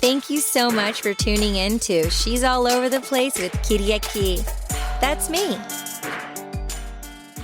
Thank you so much for tuning in to She's All Over the Place with Kiriaki. That's me.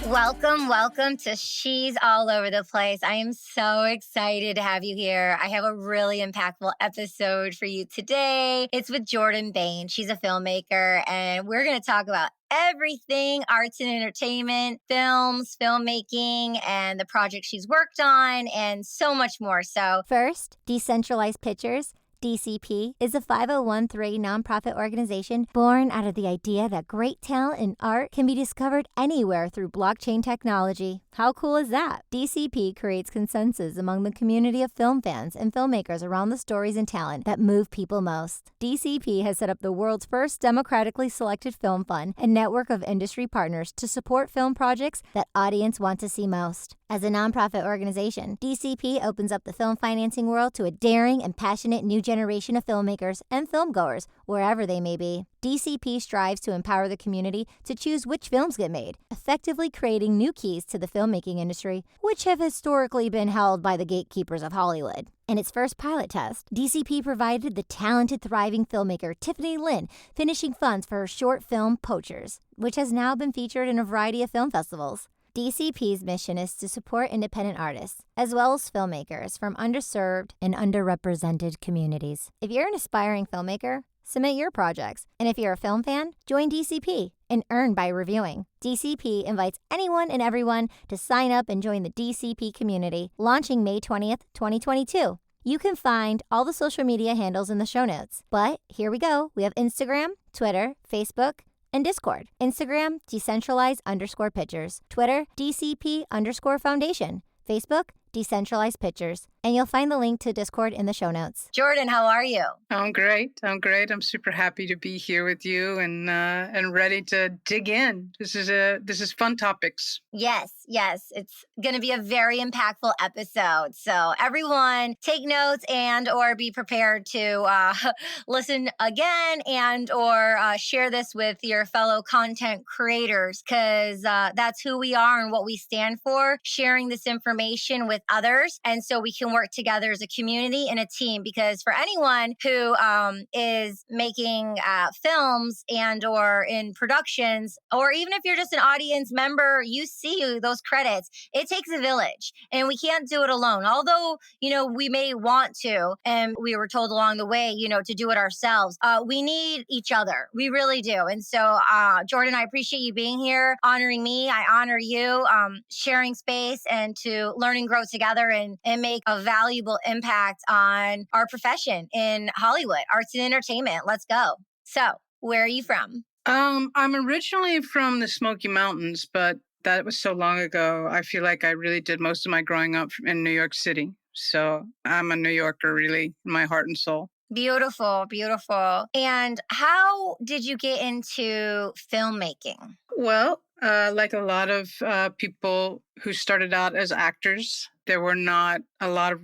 Welcome to She's All Over the Place. I am so excited to have you here. I have a really impactful episode for you today. It's with Jordan Bayne. She's a filmmaker, and we're going to talk about everything arts and entertainment, films, filmmaking, and the projects she's worked on, and so much more. So first, Decentralized Pictures. DCP is a 501(c) nonprofit organization born out of the idea that great talent in art can be discovered anywhere through blockchain technology. How cool is that? DCP creates consensus among the community of film fans and filmmakers around the stories and talent that move people most. DCP has set up the world's first democratically selected film fund and network of industry partners to support film projects that audience want to see most. As a nonprofit organization, DCP opens up the film financing world to a daring and passionate new generation of filmmakers and filmgoers, wherever they may be. DCP strives to empower the community to choose which films get made, effectively creating new keys to the filmmaking industry, which have historically been held by the gatekeepers of Hollywood. In its first pilot test, DCP provided the talented, thriving filmmaker Tiffany Lynn finishing funds for her short film Poachers, which has now been featured in a variety of film festivals. DCP's mission is to support independent artists, as well as filmmakers from underserved and underrepresented communities. If you're an aspiring filmmaker, submit your projects. And if you're a film fan, join DCP and earn by reviewing. DCP invites anyone and everyone to sign up and join the DCP community, launching May 20th, 2022. You can find all the social media handles in the show notes. But here we go. We have Instagram, Twitter, Facebook, and Discord. Instagram, decentralized_pictures. Twitter, DCP_foundation. Facebook, Decentralized Pictures. And you'll find the link to Discord in the show notes. Jordan, how are you? I'm great. I'm super happy to be here with you and ready to dig in. This is fun topics. Yes. It's going to be a very impactful episode. So everyone take notes and or be prepared to listen again and or share this with your fellow content creators, because that's who we are and what we stand for, sharing this information with others. And so we can work together as a community and a team, because for anyone who is making films and or in productions, or even if you're just an audience member, you see those credits. It takes a village, and we can't do it alone. Although, we may want to, and we were told along the way, to do it ourselves. We need each other. We really do. And so, Jordan, I appreciate you being here, honoring me. I honor you, sharing space and to learn and grow together and make a valuable impact on our profession in Hollywood, arts and entertainment. Let's go. So, where are you from? I'm originally from the Smoky Mountains, but that was so long ago. I feel like I really did most of my growing up in New York City. So I'm a New Yorker, really, in my heart and soul. Beautiful. And how did you get into filmmaking? Well, like a lot of people who started out as actors, there were not a lot of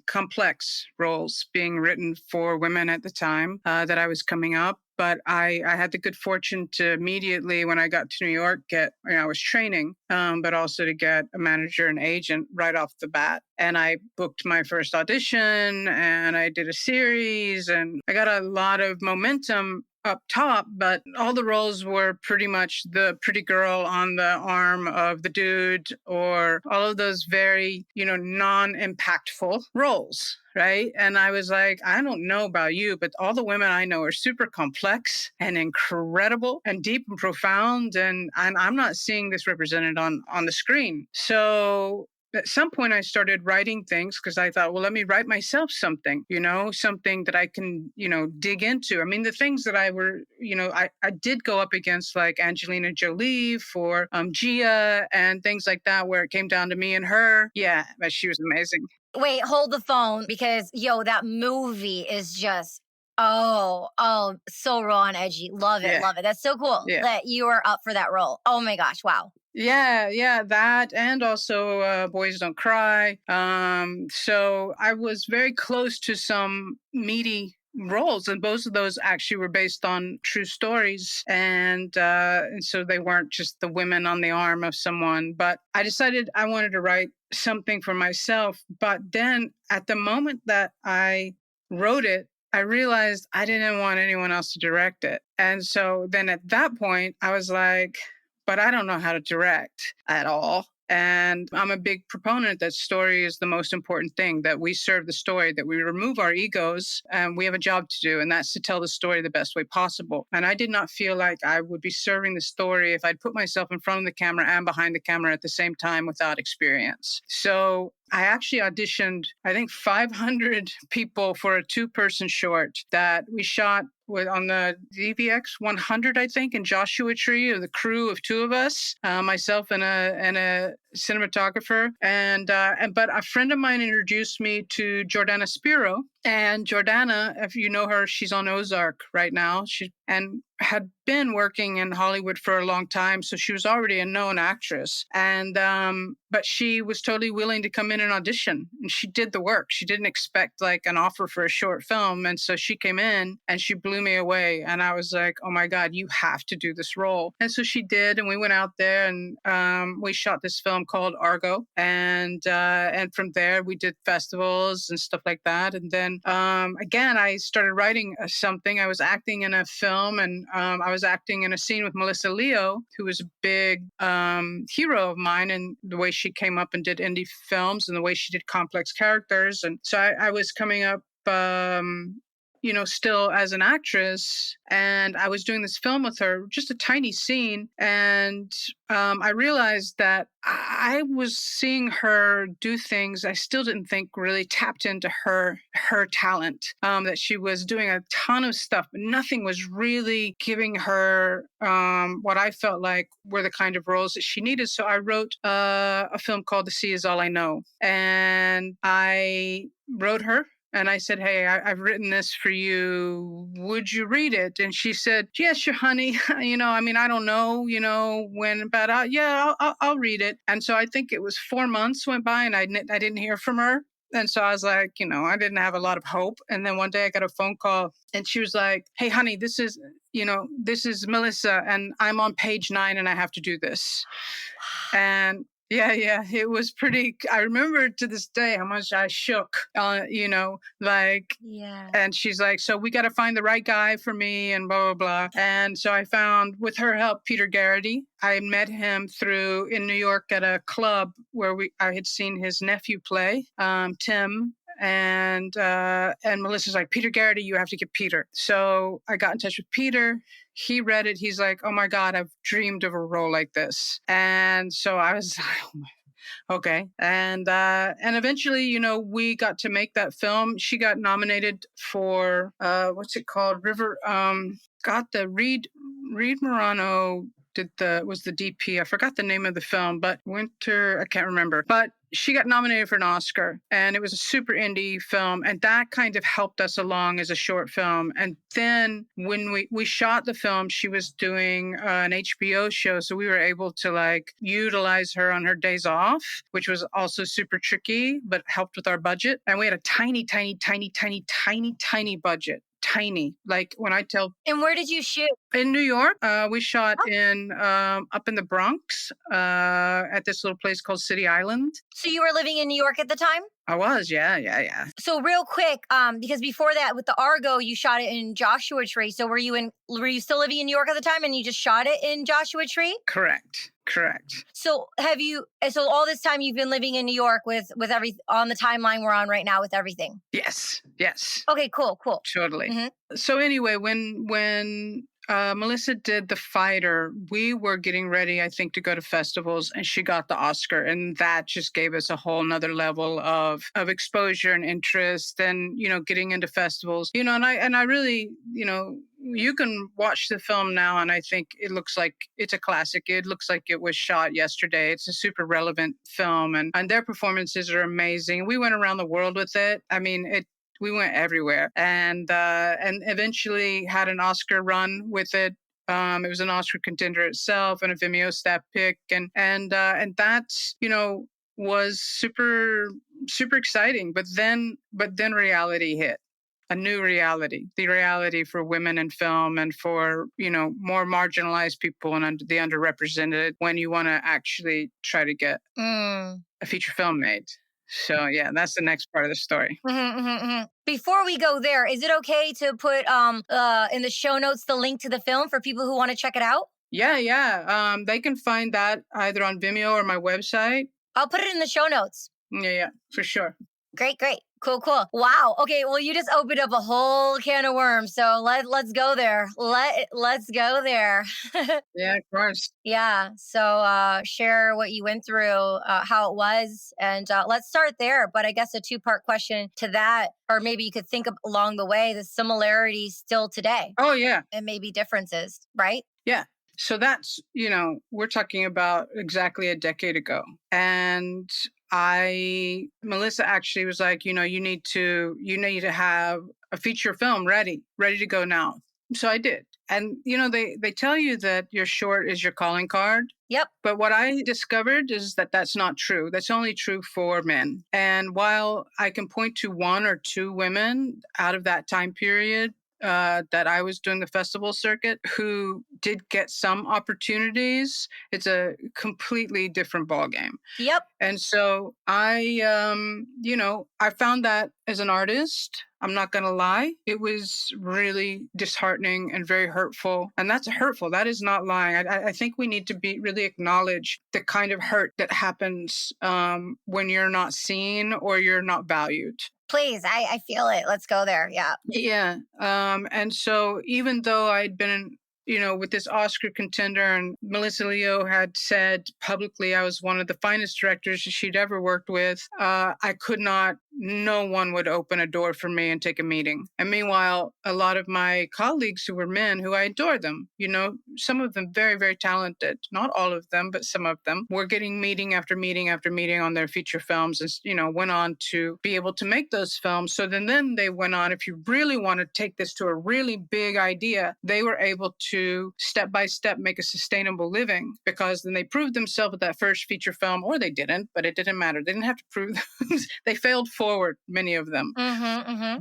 complex roles being written for women at the time that I was coming up. But I had the good fortune to immediately, when I got to New York, I was training, but also to get a manager and agent right off the bat. And I booked my first audition, and I did a series, and I got a lot of momentum up top, but all the roles were pretty much the pretty girl on the arm of the dude, or all of those very, non-impactful roles, right? And I was like, I don't know about you, but all the women I know are super complex and incredible and deep and profound, and I'm not seeing this represented on the screen. So at some point I started writing things because I thought, well, let me write myself something, something that I can, dig into. I mean, the things that I did go up against, like Angelina Jolie for Gia and things like that, where it came down to me and her. Yeah, but she was amazing. Wait, hold the phone, because that movie is just so raw and edgy. Love it. That's so cool that you were up for that role. Oh my gosh, wow. Yeah, that, and also Boys Don't Cry. So I was very close to some meaty roles, and both of those actually were based on true stories, and so they weren't just the women on the arm of someone. But I decided I wanted to write something for myself. But then at the moment that I wrote it, I realized I didn't want anyone else to direct it. And so then at that point, I was like, but I don't know how to direct at all. And I'm a big proponent that story is the most important thing, that we serve the story, that we remove our egos, and we have a job to do, and that's to tell the story the best way possible. And I did not feel like I would be serving the story if I'd put myself in front of the camera and behind the camera at the same time without experience. So I actually auditioned, I think, 500 people for a 2-person short that we shot on the DVX 100, I think, in Joshua Tree, of the crew of 2 of us, myself and a cinematographer. But a friend of mine introduced me to Jordana Spiro. And Jordana, if you know her, she's on Ozark right now. She had been working in Hollywood for a long time, so she was already a known actress. But she was totally willing to come in and audition, and she did the work. She didn't expect like an offer for a short film, and so she came in and she blew me away. And I was like, "Oh my God, you have to do this role!" And so she did, and we went out there and we shot this film called Argo, and from there we did festivals and stuff like that. And then again, I started writing something. I was acting in a film, and I was acting in a scene with Melissa Leo, who was a big hero of mine, and the way she came up and did indie films and the way she did complex characters. And so I was coming up, still as an actress, and I was doing this film with her, just a tiny scene. And I realized that I was seeing her do things I still didn't think really tapped into her talent, that she was doing a ton of stuff, but nothing was really giving her what I felt like were the kind of roles that she needed. So I wrote a film called The Sea Is All I Know. And I wrote her, and I said, "Hey, I've written this for you. Would you read it?" And she said, "Yeah, sure, honey. I don't know, when, but yeah, I'll read it." And so I think it was 4 months went by, and I didn't hear from her. And so I was like, I didn't have a lot of hope. And then one day I got a phone call, and she was like, "Hey, honey, this is Melissa, and I'm on page 9, and I have to do this." And yeah, it was pretty. I remember to this day how much I shook, Yeah. and she's like, "So we got to find the right guy for me," and blah, blah, blah. And so I found, with her help, Peter Garrity. I met him in New York at a club where I had seen his nephew play, Tim. And Melissa's like, "Peter Garrity, you have to get Peter." So I got in touch with Peter. He read it. He's like, "Oh my God, I've dreamed of a role like this." And so I was like, "Oh my, okay." And eventually, we got to make that film. She got nominated for what's it called? Got the Reed Morano was the DP. I forgot the name of the film, but I can't remember. But she got nominated for an Oscar, and it was a super indie film, and that kind of helped us along as a short film. And then when we shot the film, she was doing an HBO show, so we were able to utilize her on her days off, which was also super tricky, but helped with our budget. And we had a tiny, tiny, tiny, tiny, tiny, tiny budget. Tiny. Like when I tell. And where did you shoot? In New York. We shot in up in the Bronx at this little place called City Island. So you were living in New York at the time? I was, yeah. So real quick, because before that with the Argo, you shot it in Joshua Tree. So were you still living in New York at the time, and you just shot it in Joshua Tree? Correct. So so all this time you've been living in New York with on the timeline we're on right now with everything? Yes. Okay, cool. Totally. Mm-hmm. So anyway, when Melissa did The Fighter, we were getting ready, I think, to go to festivals, and she got the Oscar, and that just gave us a whole nother level of exposure and interest, and getting into festivals, and I really, you can watch the film now, and I think it looks like it's a classic. It looks like it was shot yesterday. It's a super relevant film, and their performances are amazing. We went around the world with it. I mean, we went everywhere, and eventually had an Oscar run with it. It was an Oscar contender itself, and a Vimeo stat pick, and that's was super super exciting. But then reality hit. A new reality, the reality for women in film, and for more marginalized people and the underrepresented, when you want to actually try to get a feature film made. So yeah, that's the next part of the story. Before we go there, is it okay to put in the show notes the link to the film for people who want to check it out? Yeah, yeah. They can find that either on Vimeo or my website. I'll put it in the show notes. Yeah, yeah, for sure. Great, great. Cool, cool. Wow. Okay, well you just opened up a whole can of worms. So let's go there. Let's go there. Yeah, of course. Yeah. So share what you went through, how it was, and let's start there. But I guess a two-part question to that, or maybe you could think of along the way the similarities still today Oh yeah, and maybe differences, right? yeah. So that's, we're talking about exactly a decade ago. And Melissa actually was like, you need to have a feature film ready to go now. So I did. And, they tell you that your short is your calling card. Yep. But what I discovered is that that's not true. That's only true for men. And while I can point to one or two women out of that time period that I was doing the festival circuit who did get some opportunities, it's a completely different ballgame. Yep. And so I found that as an artist, I'm not going to lie, it was really disheartening and very hurtful. And that's hurtful. That is not lying. I think we need to be really acknowledge the kind of hurt that happens when you're not seen or you're not valued. Please, I feel it. Let's go there. Yeah. Yeah. And so even though I'd been, with this Oscar contender, and Melissa Leo had said publicly I was one of the finest directors she'd ever worked with, I could not, no one would open a door for me and take a meeting. And meanwhile, a lot of my colleagues who were men, who I adore them, some of them very, very talented, not all of them, but some of them were getting meeting after meeting after meeting on their feature films and, went on to be able to make those films. So then they went on, if you really want to take this to a really big idea, they were able to step by step make a sustainable living, because then they proved themselves with that first feature film, or they didn't, but it didn't matter. They didn't have to prove they failed forward, many of them.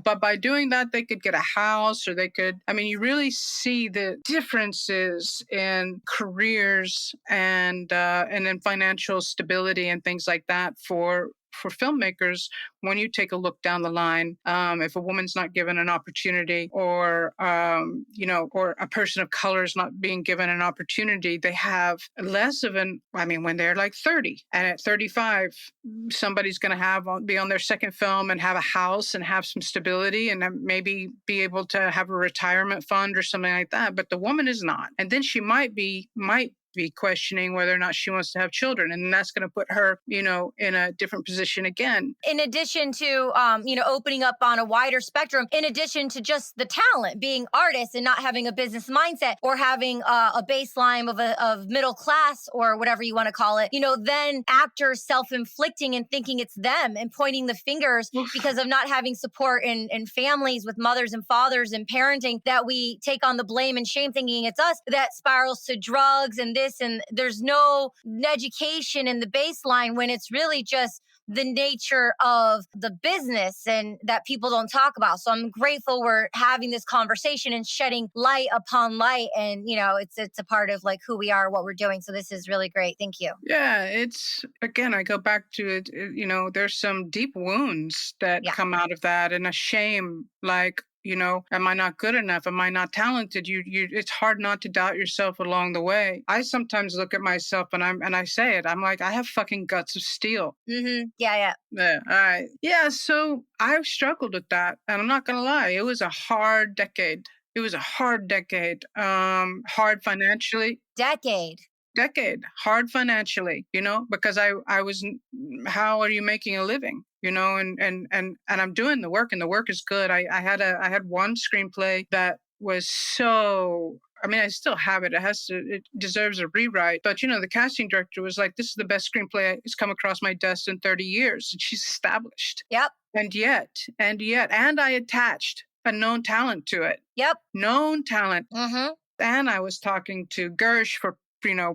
But by doing that, they could get a house, or they could, you really see the differences in careers and in financial stability and things like that for filmmakers when you take a look down the line. If a woman's not given an opportunity, or or a person of color is not being given an opportunity, they have less of when they're like 30, and at 35 somebody's going to be on their second film and have a house and have some stability and maybe be able to have a retirement fund or something like that, but the woman is not. And then she might be questioning whether or not she wants to have children. And that's going to put her, in a different position again. In addition to, opening up on a wider spectrum, in addition to just the talent, being artists and not having a business mindset, or having a baseline of middle class, or whatever you want to call it, then actors self-inflicting and thinking it's them and pointing the fingers because of not having support in families with mothers and fathers and parenting, that we take on the blame and shame thinking it's us, that spirals to drugs and this, and there's no education in the baseline, when it's really just the nature of the business and that people don't talk about. So I'm grateful we're having this conversation and shedding light upon light, and it's a part of like who we are, what we're doing. So this is really great. Thank you. Yeah, it's, again, I go back to it, there's some deep wounds that come out of that, and a shame, like, am I not good enough? Am I not talented? It's hard not to doubt yourself along the way. I sometimes look at myself and I say it. I'm like, I have fucking guts of steel. Yeah, yeah. Yeah. All right. Yeah. So I've struggled with that, and I'm not gonna lie. It was a hard decade. Hard financially. Hard financially, because I was, how are you making a living, and I'm doing the work, and the work is good. I had one screenplay that was so, I still have it. It deserves a rewrite. But, the casting director was like, this is the best screenplay that's come across my desk in 30 years. And she's established. Yep. And I attached a known talent to it. Yep. Known talent. And I was talking to Gersh for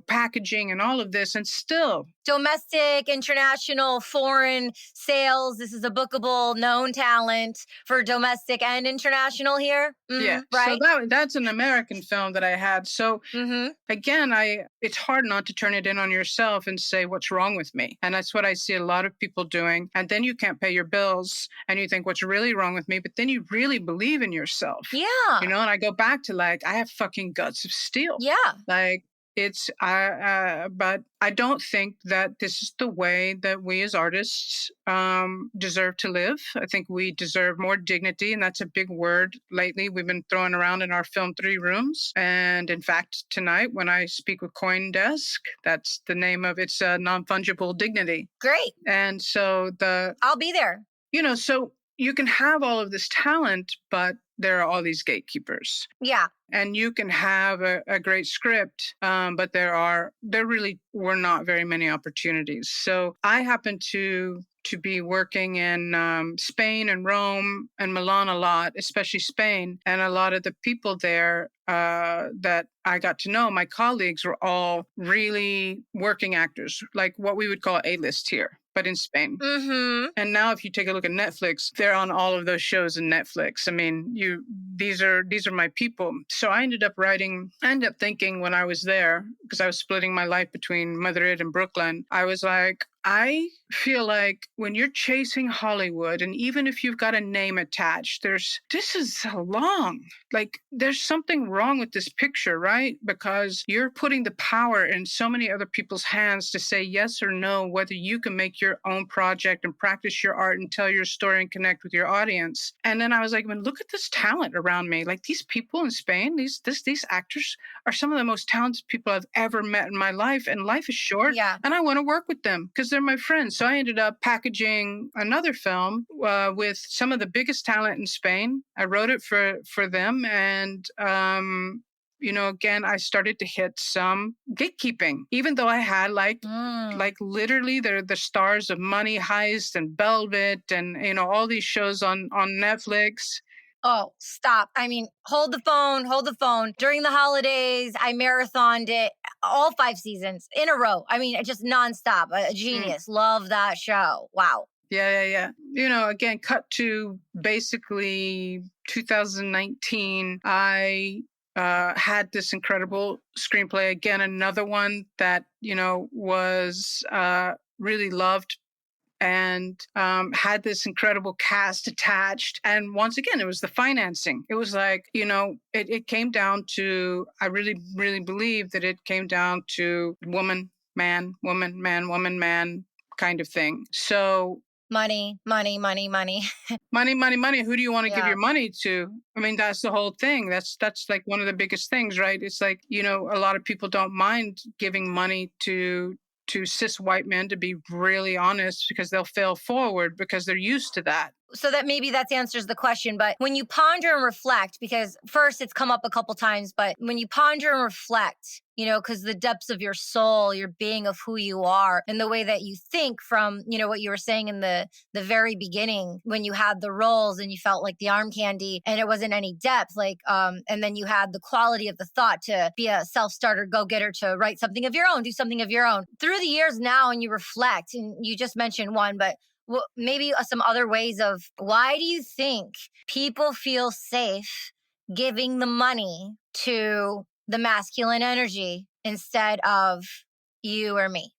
packaging and all of this. And still, Domestic, international, foreign sales. This is a bookable, known talent for domestic and international here. yeah. So Right? that's an American film that I had. So Mm-hmm. again, it's hard not to turn it in on yourself and say, what's wrong with me? And that's what I see a lot of people doing. And then you can't pay your bills and you think, what's really wrong with me? But then you really believe in yourself. Yeah. And I go back to I have fucking guts of steel. Yeah. But I don't think that this is the way that we as artists deserve to live. I think we deserve more dignity, and that's a big word lately we've been throwing around in our film 3 rooms. And in fact, tonight when I speak with CoinDesk, that's the name of it's non-fungible dignity. Great. And so I'll be there. So you can have all of this talent, but there are all these gatekeepers. Yeah. And you can have a great script, but there really were not very many opportunities. So I happen to be working in Spain and Rome and Milan a lot, especially Spain. And a lot of the people there that I got to know, my colleagues, were all really working actors, like what we would call A-list here, but in Spain. Mm-hmm. And now if you take a look at Netflix, they're on all of those shows in Netflix. I mean, these are my people. So I ended up thinking when I was there, because I was splitting my life between Madrid and Brooklyn, I was like, I feel like when you're chasing Hollywood, and even if you've got a name attached, this is so long. There's something wrong with this picture, right? Because you're putting the power in so many other people's hands to say yes or no, whether you can make your own project and practice your art and tell your story and connect with your audience. And then I was like, look at this talent around me. Like these people in Spain, these actors are some of the most talented people I've ever met in my life. And life is short. Yeah. And I want to work with them because they're my friends. So I ended up packaging another film with some of the biggest talent in Spain. I wrote it for them. And, again, I started to hit some gatekeeping, even though I had literally the stars of Money Heist and Velvet and, all these shows on Netflix. Oh, stop. I mean, hold the phone. During the holidays, I marathoned it all 5 seasons in a row. I mean, just nonstop. A genius. Love that show. Wow. Yeah. Again, cut to basically 2019. I had this incredible screenplay. Again, another one that, was really loved and had this incredible cast attached. And once again, it was the financing. It was like, it came down to, I really, really believe that it came down to woman, man, woman, man, woman, man kind of thing. So money. money. Who do you want to give your money to? I mean, that's the whole thing. That's like one of the biggest things, right? It's like, a lot of people don't mind giving money to cis white men, to be really honest, because they'll fail forward because they're used to that. So that maybe that answers the question. But when you ponder and reflect, because first it's come up a couple times, but when you ponder and reflect, because the depths of your soul, your being of who you are, and the way that you think from, what you were saying in the very beginning, when you had the roles and you felt like the arm candy and it wasn't any depth, and then you had the quality of the thought to be a self-starter, go-getter, to write something of your own, do something of your own. Through the years now, and you reflect, and you just mentioned one, but maybe some other ways of why do you think people feel safe giving the money to the masculine energy instead of you or me?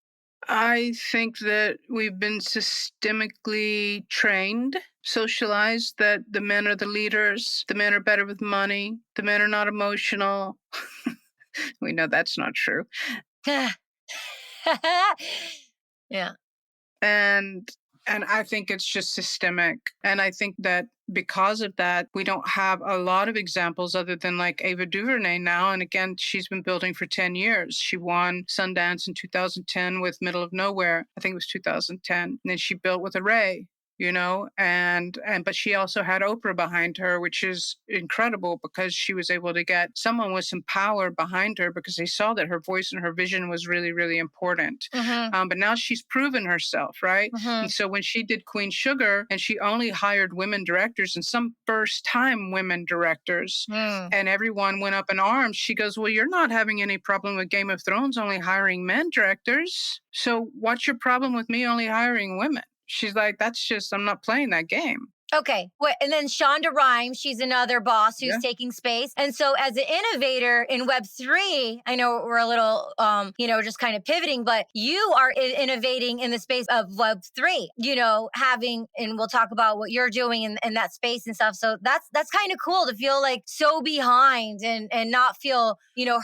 I think that we've been systemically trained, socialized, that the men are the leaders, the men are better with money, the men are not emotional. We know that's not true. Yeah. And I think it's just systemic. And I think that because of that, we don't have a lot of examples other than like Ava DuVernay now. And again, she's been building for 10 years. She won Sundance in 2010 with Middle of Nowhere. I think it was 2010. And then she built with Array. and but she also had Oprah behind her, which is incredible because she was able to get someone with some power behind her because they saw that her voice and her vision was really, really important. Mm-hmm. But now she's proven herself, right? Mm-hmm. And so when she did Queen Sugar and she only hired women directors and some first time women directors, Mm. and everyone went up in arms, she goes, well, you're not having any problem with Game of Thrones only hiring men directors. So what's your problem with me only hiring women? She's like, that's just, I'm not playing that game. Okay. Wait, and then Shonda Rhimes, she's another boss who's Yeah. taking space. And so as an innovator in Web3, I know we're a little just kind of pivoting, but you are innovating in the space of Web3, having, and we'll talk about what you're doing in that space and stuff. So that's kind of cool to feel like so behind and not feel,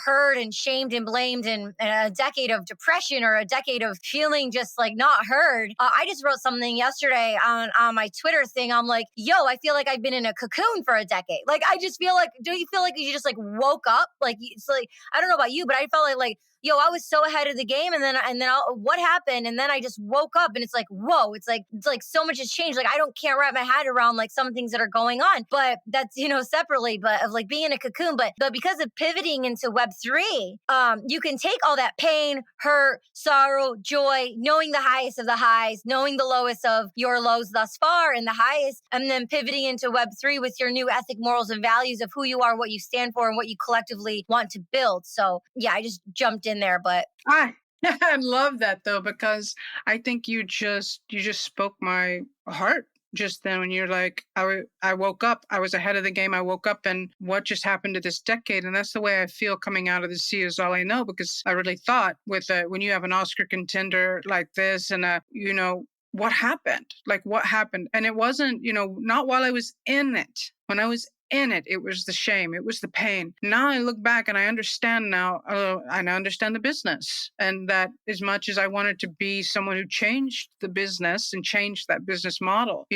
hurt and shamed and blamed in a decade of depression or a decade of feeling just like not heard. I just wrote something yesterday on my Twitter thing. I'm like, yo, I feel like I've been in a cocoon for a decade. Like, I just feel like, do you feel like you just like woke up? Like, it's like, I don't know about you, but I felt like, yo, I was so ahead of the game. And then what happened? And then I just woke up and it's like, whoa, it's like so much has changed. Like, can't wrap my head around like some things that are going on, but that's, separately, but of like being in a cocoon, but because of pivoting into Web3, you can take all that pain, hurt, sorrow, joy, knowing the highest of the highs, knowing the lowest of your lows thus far and the highest, and then pivoting into Web3 with your new ethic, morals, and values of who you are, what you stand for, and what you collectively want to build. So yeah, I just jumped in there, but I I love that though, because I think you just spoke my heart just then when you're like, I woke up, I was ahead of the game. I woke up and what just happened to this decade? And that's the way I feel coming out of the sea is all I know, because I really thought when you have an Oscar contender like this and what happened? Like what happened? And it wasn't, not while I was in it. When I was in it, it was the shame, it was the pain. Now I look back and I understand now, and I understand the business. And that as much as I wanted to be someone who changed the business and changed that business model,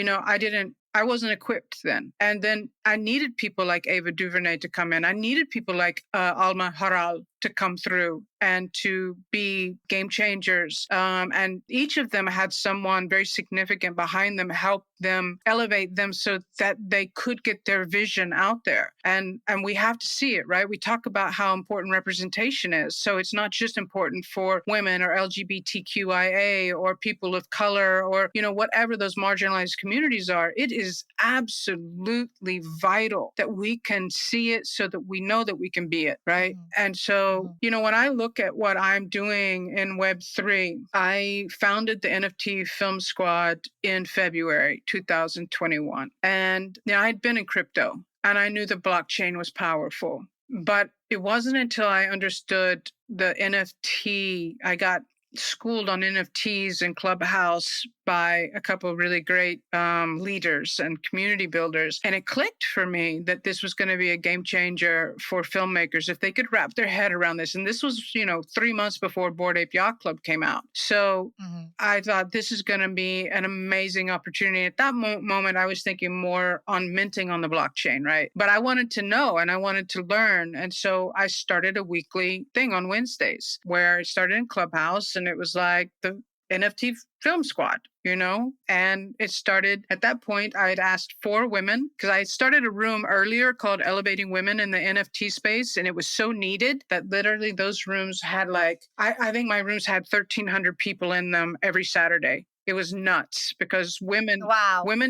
I wasn't equipped then. And then I needed people like Ava DuVernay to come in. I needed people like Alma Harral to come through and to be game changers. And each of them had someone very significant behind them, help them elevate them so that they could get their vision out there. And we have to see it, right? We talk about how important representation is. So it's not just important for women or LGBTQIA or people of color or, whatever those marginalized communities are. It is absolutely vital that we can see it so that we know that we can be it, right? Mm-hmm. And so, when I look at what I'm doing in Web3, I founded the NFT Film Squad in February 2021. And I'd been in crypto and I knew the blockchain was powerful. But it wasn't until I understood the NFT, I got schooled on NFTs in Clubhouse by a couple of really great leaders and community builders. And it clicked for me that this was going to be a game changer for filmmakers if they could wrap their head around this. And this was, 3 months before Bored Ape Yacht Club came out. So I thought this is going to be an amazing opportunity. At that moment, I was thinking more on minting on the blockchain, right? But I wanted to know and I wanted to learn. And so I started a weekly thing on Wednesdays where I started in Clubhouse, and it was like the NFT Film Squad, and it started at that point. I had asked 4 women because I started a room earlier called Elevating Women in the NFT space. And it was so needed that literally those rooms had I think my rooms had 1,300 people in them every Saturday. It was nuts because women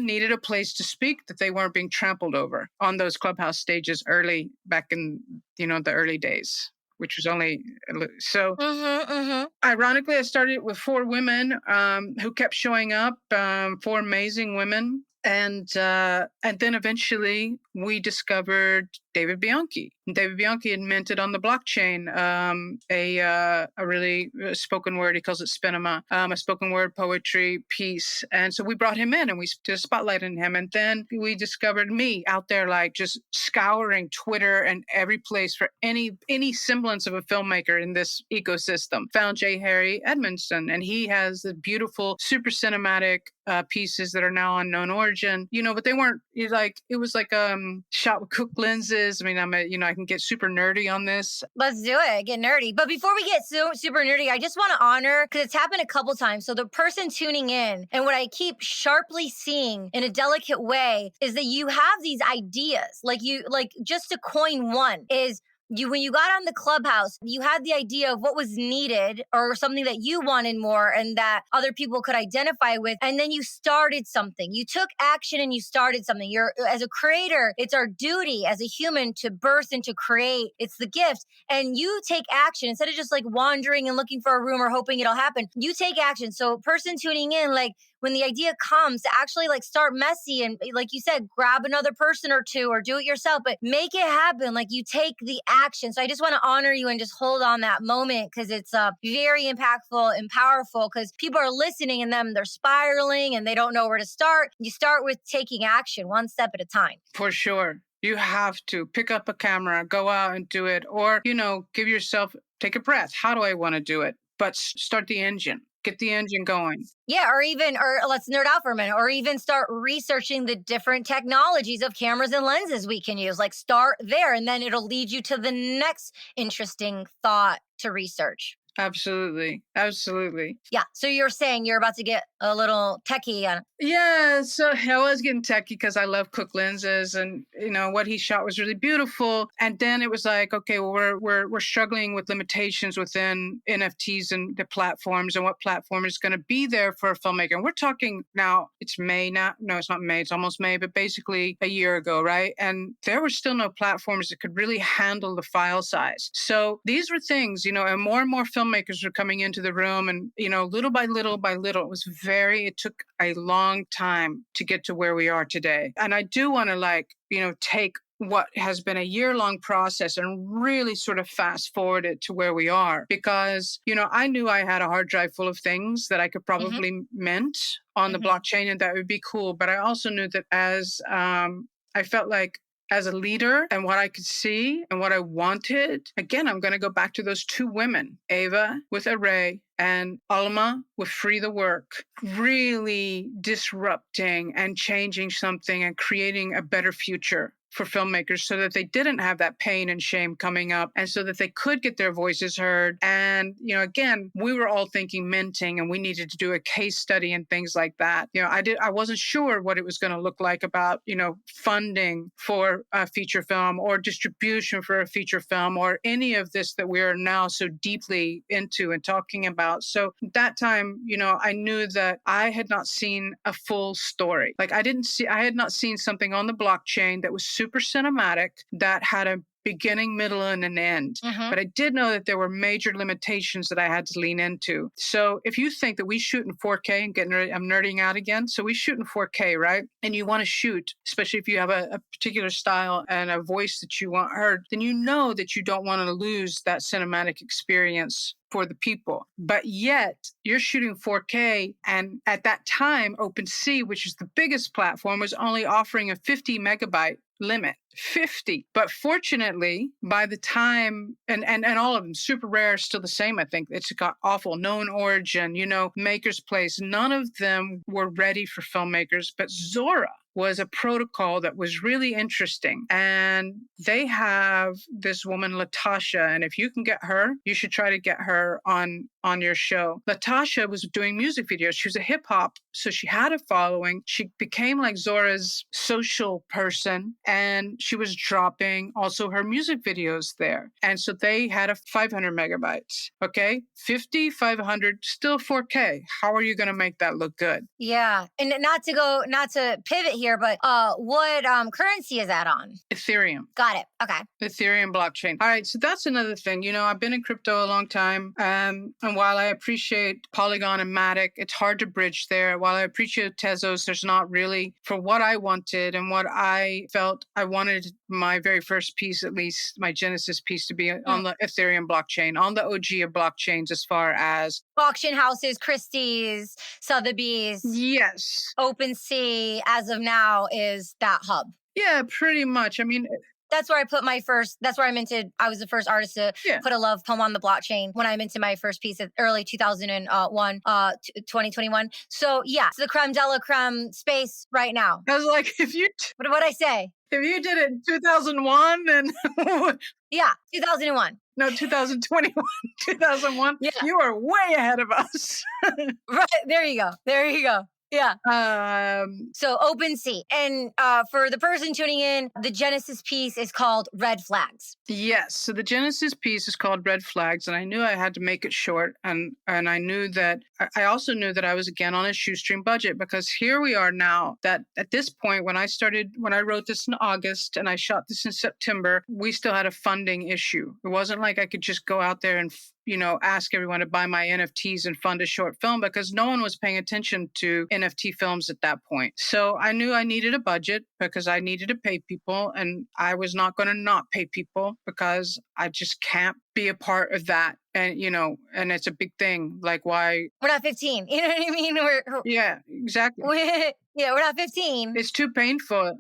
needed a place to speak that they weren't being trampled over on those Clubhouse stages back in, the early days, which was only so. Ironically, I started with 4 women who kept showing up, 4 amazing women. And then eventually we discovered David Bianchi. David Bianchi had minted on the blockchain a really spoken word. He calls it Spinema, a spoken word poetry piece. And so we brought him in and we did a spotlight on him. And then we discovered me out there, just scouring Twitter and every place for any semblance of a filmmaker in this ecosystem. Found J. Harry Edmondson, and he has the beautiful, super cinematic pieces that are now on Known Origin. But they weren't it was like shot with Cook lenses. lenses. I mean, I can get super nerdy on this. Let's do it. Get nerdy. But before we get super nerdy, I just want to honor, because it's happened a couple times. So the person tuning in, and what I keep sharply seeing in a delicate way is that you have these ideas. Like just to coin one is, when you got on the Clubhouse, you had the idea of what was needed or something that you wanted more and that other people could identify with. And then you started something. You took action and you started something. As a creator, it's our duty as a human to birth and to create. It's the gift. And you take action instead of just like wandering and looking for a room or hoping it'll happen. You take action. So person tuning in, like, when the idea comes, to actually like start messy and, like you said, grab another person or two or do it yourself, but make it happen. Like, you take the action. So I just want to honor you and just hold on that moment, because it's very impactful and powerful, because people are listening and they're spiraling and they don't know where to start. You start with taking action one step at a time. For sure. You have to pick up a camera, go out and do it, or, take a breath. How do I want to do it? But start the engine. Get the engine going. Yeah, or let's nerd out for a minute, or even start researching the different technologies of cameras and lenses we can use. Like, start there, and then it'll lead you to the next interesting thought to research. Absolutely. Absolutely. Yeah. So you're saying you're about to get a little techie on. Yeah, so I was getting techie because I love Cook lenses, and what he shot was really beautiful. And then it was like, okay, well, we're struggling with limitations within NFTs and the platforms, and what platform is going to be there for a filmmaker. And we're talking now, it's May now. No, it's not May. It's almost May, but basically a year ago, right? And there were still no platforms that could really handle the file size. So these were things, and more filmmakers were coming into the room, and little by little by little, it took a long time to get to where we are today. And I do want to take what has been a year-long process and really sort of fast forward it to where we are, because I knew I had a hard drive full of things that I could probably mint on the blockchain, and that would be cool. But I also knew that as I felt like, as a leader and what I could see and what I wanted, again, I'm going to go back to those two women, Ava with Array and Alma with Free the Work, really disrupting and changing something and creating a better future for filmmakers, so that they didn't have that pain and shame coming up, and so that they could get their voices heard. And, again, we were all thinking minting, and we needed to do a case study and things like that. I wasn't sure what it was going to look like about, funding for a feature film or distribution for a feature film or any of this that we are now so deeply into and talking about. So that time, I knew that I had not seen a full story. Like, I had not seen something on the blockchain that was super cinematic, that had a beginning, middle, and an end. But I did know that there were major limitations that I had to lean into. So if you think that we shoot in 4K, I'm nerding out again. So we shoot in 4K, right? And you want to shoot, especially if you have a particular style and a voice that you want heard, then you know that you don't want to lose that cinematic experience for the people. But yet you're shooting 4K. And at that time, OpenSea, which is the biggest platform, was only offering a 50 megabyte limit. 50. But fortunately, by the time, and all of them, Super Rare is still the same, I think. It's got awful. Known Origin, Maker's Place, none of them were ready for filmmakers. But Zora was a protocol that was really interesting. And they have this woman, Latasha, and if you can get her, you should try to get her on your show. Latasha was doing music videos. She was a hip hop, so she had a following. She became like Zora's social person, and she was dropping also her music videos there. And so they had a 500 megabytes. Okay, 50, 500, still 4K. How are you going to make that look good? Yeah, and not to pivot here, but what currency is that on? Ethereum. Got it. Okay. Ethereum blockchain. All right, so that's another thing. I've been in crypto a long time, and while I appreciate Polygon and Matic, it's hard to bridge there. While I appreciate Tezos, there's not really, for what I wanted and what I felt I wanted my very first piece, at least my Genesis piece, to be on the Ethereum blockchain, on the OG of blockchains, as far as auction houses, Christie's, Sotheby's. Yes. OpenSea, as of now, is that hub. Yeah, pretty much. I mean, that's where I put I was the first artist to put a love poem on the blockchain when I minted my first piece at early 2001, 2021. So yeah, it's the creme de la creme space right now. I was like, what did I say? If you did it in 2001, then Yeah, 2001. no, 2021, 2001, Yeah, you are way ahead of us. right. There you go. There you go. Yeah. um, So open sea. And for the person tuning in, the Genesis piece is called Red Flags. yes. So the Genesis piece is called Red Flags, and I knew I had to make it short, and I knew that I also knew that I was again on a shoestring budget, because here we are now. That at this point, when I wrote this in August and I shot this in September, we still had a funding issue. It wasn't like I could just go out there and ask everyone to buy my NFTs and fund a short film, because no one was paying attention to NFT films at that point. So I knew I needed a budget because I needed to pay people, and I was not going to not pay people because I just can't be a part of that. And, and it's a big thing. Like, why? We're not 15. You know what I mean? Yeah, exactly. Yeah, we're not 15. It's too painful.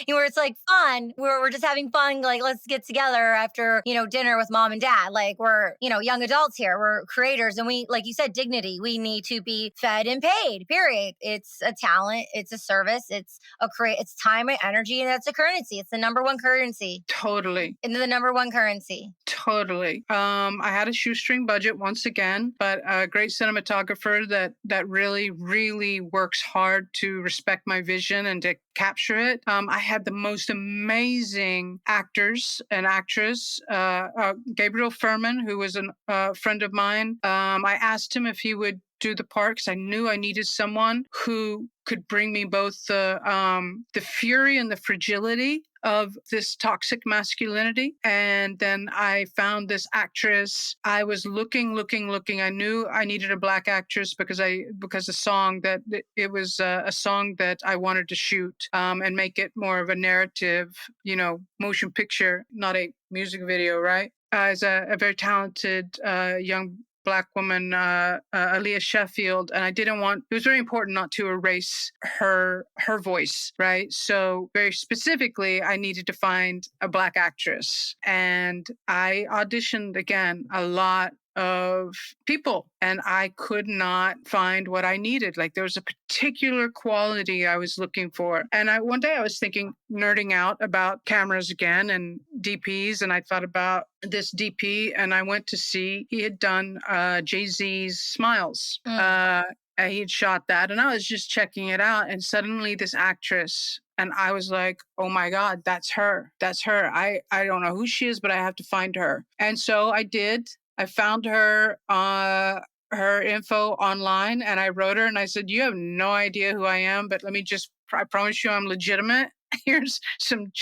Where it's like fun. We're just having fun. Like, let's get together after, dinner with mom and dad. Like, we're, young adults here. We're creators. And we, like you said, dignity. We need to be fed and paid, period. It's a talent. It's a service. It's it's time and energy. And that's a currency. It's the number one currency. Totally. And the number one currency. Totally. I had a shoestring budget once again, but a great cinematographer that really, really works hard to respect my vision and to capture it. I had the most amazing actors and actress. Gabriel Furman, who was a friend of mine. I asked him if he would do the part because I knew I needed someone who could bring me both the fury and the fragility of this toxic masculinity. And then I found this actress. I was looking. I knew I needed a Black actress because the song that it was a song that I wanted to shoot and make it more of a narrative, motion picture, not a music video, right? As a very talented young Black woman, Aaliyah Sheffield, and it was very important not to erase her voice, right? So very specifically, I needed to find a Black actress, and I auditioned again a lot of people, and I could not find what I needed. Like, there was a particular quality I was looking for. And one day I was nerding out about cameras again and DPs, and I thought about this DP, and I went to see, he had done Jay-Z's Smiles. He had shot that, and I was just checking it out, and suddenly this actress, and I was like, oh my God, that's her. That's her. I don't know who she is, but I have to find her. And so I did. I found her info online, and I wrote her and I said, you have no idea who I am, but I promise you I'm legitimate. Here's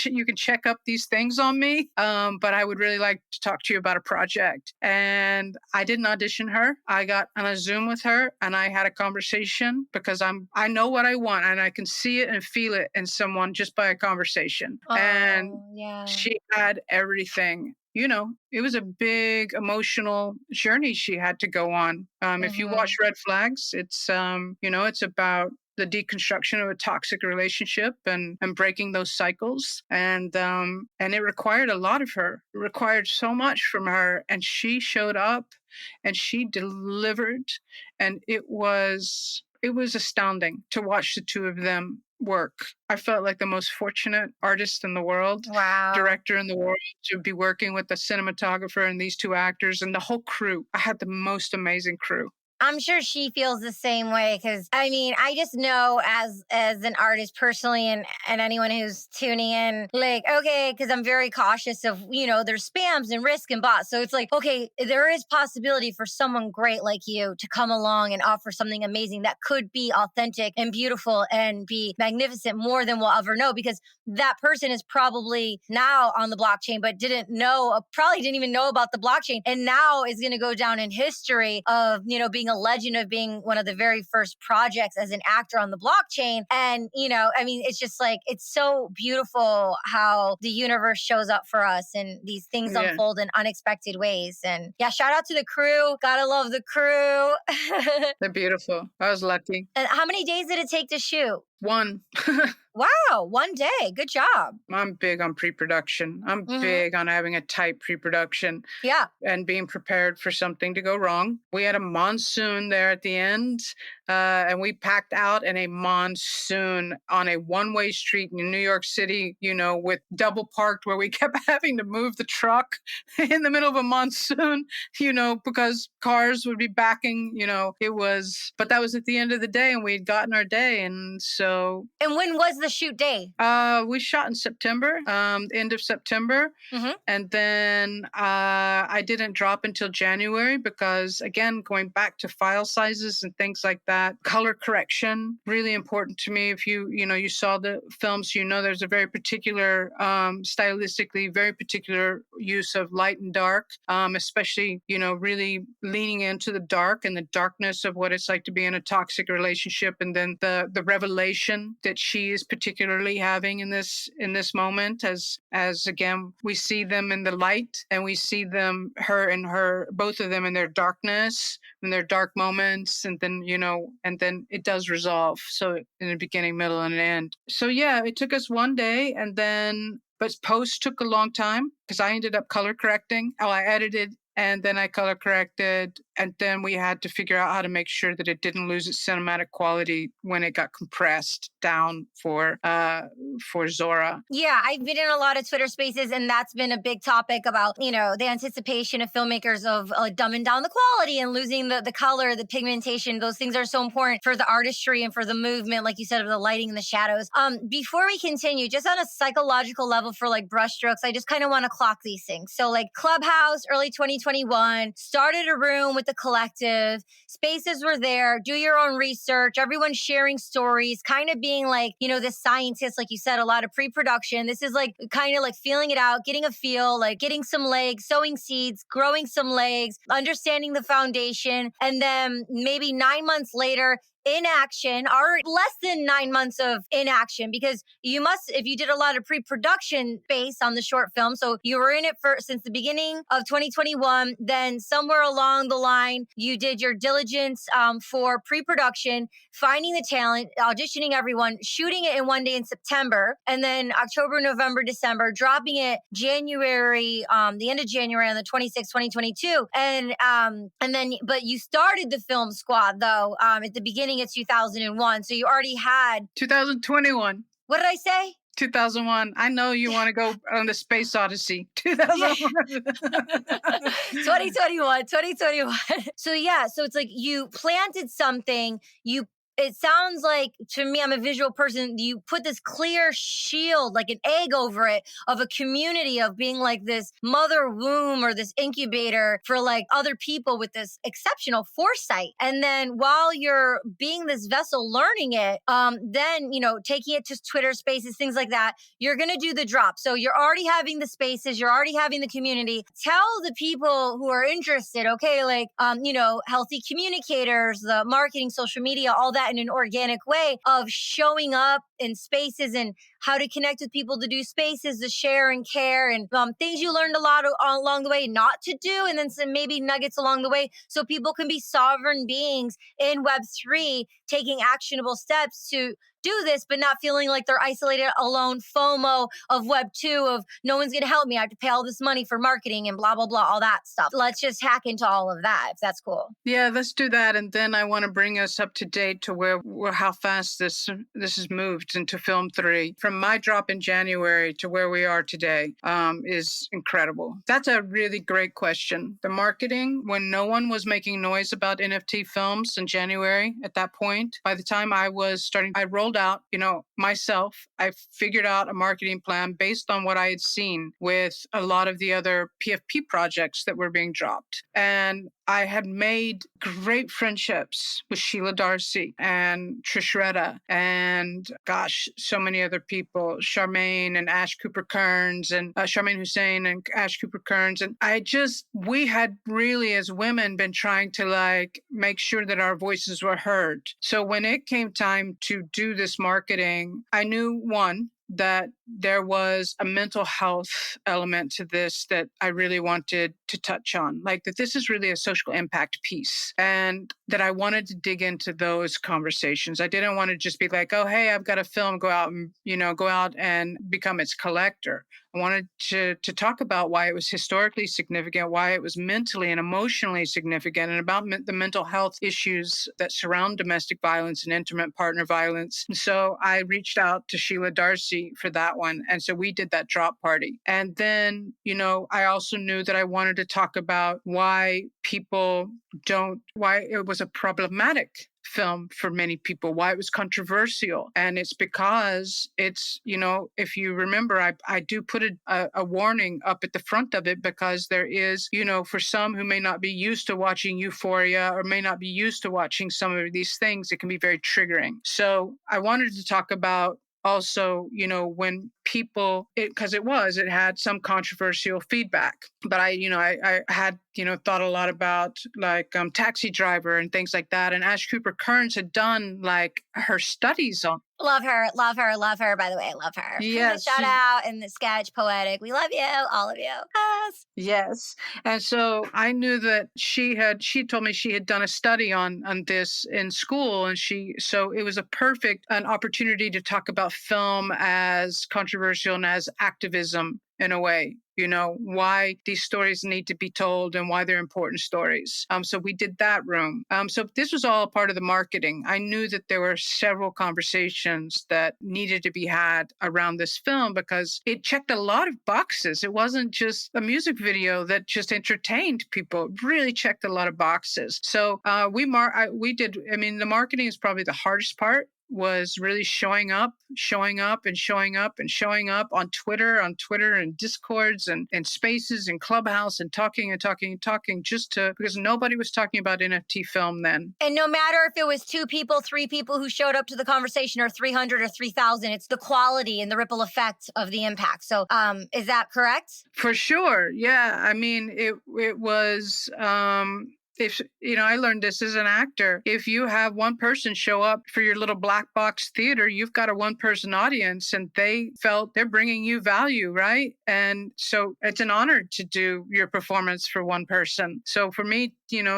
you can check up these things on me. But I would really like to talk to you about a project. And I didn't audition her. I got on a Zoom with her and I had a conversation because I know what I want, and I can see it and feel it in someone just by a conversation. Oh, and yeah. she had everything. It was a big emotional journey she had to go on. If you watch Red Flags, it's it's about the deconstruction of a toxic relationship and breaking those cycles. And it required a lot of her. It required so much from her. And she showed up and she delivered. And it was astounding to watch the two of them work. I felt like the most fortunate artist in the world, wow, director in the world, to be working with the cinematographer and these two actors and the whole crew. I had the most amazing crew. I'm sure she feels the same way, because I just know as an artist personally, and anyone who's tuning in, like, okay, because I'm very cautious of, there's spams and risk and bots. So it's like, okay, there is possibility for someone great like you to come along and offer something amazing that could be authentic and beautiful and be magnificent more than we'll ever know, because that person is probably now on the blockchain, but probably didn't even know about the blockchain, and now is going to go down in history of, being a legend, of being one of the very first projects as an actor on the blockchain. And, it's just like, it's so beautiful how the universe shows up for us and these things unfold in unexpected ways. And yeah, shout out to the crew. Gotta love the crew. They're beautiful. I was lucky. And how many days did it take to shoot? One. Wow, one day. Good job. I'm big on pre-production. I'm Hmm. big on having a tight pre-production Yeah. and being prepared for something to go wrong. We had a monsoon there at the end, and we packed out in a monsoon on a one-way street in New York City, with double parked where we kept having to move the truck in the middle of a monsoon, because cars would be backing, but that was at the end of the day and we had gotten our day. And so And when was the shoot day? we shot in September, end of September. Hmm. And then I didn't drop until January because, again, going back to file sizes and things like that, color correction, really important to me. If you saw the films, there's a very particular, stylistically, very particular use of light and dark, especially, really leaning into the dark and the darkness of what it's like to be in a toxic relationship. And then the revelation that she is particularly having in this moment, as again, we see them in the light and we see them, both of them in their darkness, in their dark moments. And then, and then it does resolve. So in the beginning, middle, and an end. So yeah, it took us one day, and then, but post took a long time because I ended up color correcting. I edited and then I color corrected, and then we had to figure out how to make sure that it didn't lose its cinematic quality when it got compressed down for Zora. Yeah, I've been in a lot of Twitter spaces, and that's been a big topic about, the anticipation of filmmakers of dumbing down the quality and losing the color, the pigmentation. Those things are so important for the artistry and for the movement, like you said, of the lighting and the shadows. Before we continue, just on a psychological level for like brushstrokes, I just kind of want to clock these things. So like Clubhouse, early 2021, started a room with the collective. Spaces were there. Do your own research. Everyone sharing stories, kind of being like, the scientists, like you said, a lot of pre-production. This is like kind of like feeling it out, getting a feel, like getting some legs, sowing seeds, growing some legs, understanding the foundation. And then maybe 9 months later, inaction, or less than 9 months of inaction, because you must, if you did a lot of pre-production based on the short film, so you were in it for since the beginning of 2021, then somewhere along the line you did your diligence for pre-production, finding the talent, auditioning everyone, shooting it in one day in September, and then October, November, December, dropping it January, the end of January on the 26th, 2022, and then, but you started the film squad though at the beginning of 2001, so you already had 2021. What did I say? 2001. I know you want to go on the Space Odyssey. Yeah. 2001. 2021. So yeah, so it's like you planted something, it sounds like, to me, I'm a visual person, you put this clear shield, like an egg over it, of a community, of being like this mother womb or this incubator for like other people with this exceptional foresight. And then while you're being this vessel learning it, then, taking it to Twitter spaces, things like that, you're going to do the drop. So you're already having the spaces, you're already having the community. Tell the people who are interested, okay, like, healthy communicators, the marketing, social media, all that, in an organic way of showing up in spaces and how to connect with people to do spaces, to share and care, and things you learned a lot along the way not to do, and then some maybe nuggets along the way, so people can be sovereign beings in Web3, taking actionable steps to do this, but not feeling like they're isolated, alone, FOMO of Web2, of no one's going to help me, I have to pay all this money for marketing and blah, blah, blah, all that stuff. Let's just hack into all of that, if that's cool. Yeah, let's do that. And then I want to bring us up to date to how fast this has moved into Film 3. From my drop in January to where we are today is incredible. That's a really great question. The marketing, when no one was making noise about NFT films in January at that point, by the time I was starting, I rolled out, myself. I figured out a marketing plan based on what I had seen with a lot of the other PFP projects that were being dropped. And I had made great friendships with Sheila Darcy and Trish Retta and, so many other people, Charmaine and Ash Cooper Kearns and Charmaine Hussein and Ash Cooper Kearns. And we had really, as women, been trying to like make sure that our voices were heard. So when it came time to do this marketing, I knew, one, that there was a mental health element to this that I really wanted to touch on, like that this is really a social impact piece, and that I wanted to dig into those conversations. I didn't want to just be like, oh, hey, I've got a film, go out and become its collector. I wanted to talk about why it was historically significant, why it was mentally and emotionally significant, and about the mental health issues that surround domestic violence and intimate partner violence. And so I reached out to Sheila Darcy for that one. And so we did that drop party. And then, I also knew that I wanted to talk about why why it was a problematic film for many people, why it was controversial. And it's because if you remember, I do put a warning up at the front of it, because there is, for some who may not be used to watching Euphoria or may not be used to watching some of these things, it can be very triggering. So I wanted to talk about also, when people, it had some controversial feedback, but I had, thought a lot about like Taxi Driver and things like that. And Ash Cooper Kearns had done like her studies on. Love her, love her, love her. By the way, love her. Yes. Shout out in the sketch, Poetic. We love you, all of you. Yes. Yes. And so I knew that she told me she had done a study on this in school. And so it was an opportunity to talk about film as controversial and as activism in a way, why these stories need to be told and why they're important stories. So we did that room. So this was all part of the marketing. I knew that there were several conversations that needed to be had around this film because it checked a lot of boxes. It wasn't just a music video that just entertained people. It really checked a lot of boxes. So the marketing is probably the hardest part, was really showing up on Twitter and Discords and Spaces and Clubhouse and talking, because nobody was talking about NFT film then. And no matter if it was 2 people, 3 people who showed up to the conversation, or 300 or 3,000, it's the quality and the ripple effect of the impact. So is that correct? For sure. Yeah. I mean, it was, I learned this as an actor. If you have one person show up for your little black box theater, you've got a one person audience, and they felt they're bringing you value, right? And so it's an honor to do your performance for one person. So for me,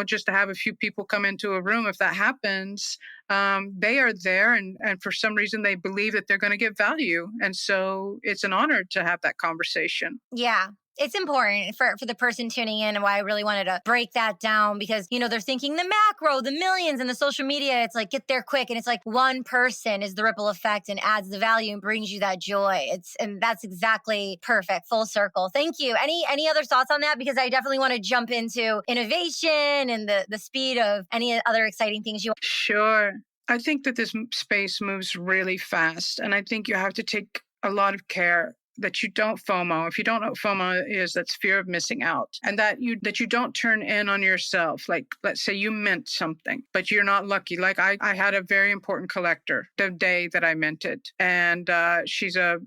just to have a few people come into a room, if that happens, they are there, and for some reason they believe that they're going to get value. And so it's an honor to have that conversation. Yeah. It's important for the person tuning in, and why I really wanted to break that down, because, they're thinking the macro, the millions, and the social media. It's like, get there quick. And it's like one person is the ripple effect and adds the value and brings you that joy. And that's exactly perfect. Full circle. Thank you. Any other thoughts on that? Because I definitely want to jump into innovation and the speed of any other exciting things you. Sure. I think that this space moves really fast, and I think you have to take a lot of care that you don't FOMO. If you don't know what FOMO is, that's fear of missing out. And that you don't turn in on yourself. Like, let's say you mint something, but you're not lucky. Like I had a very important collector the day that I minted. And she's a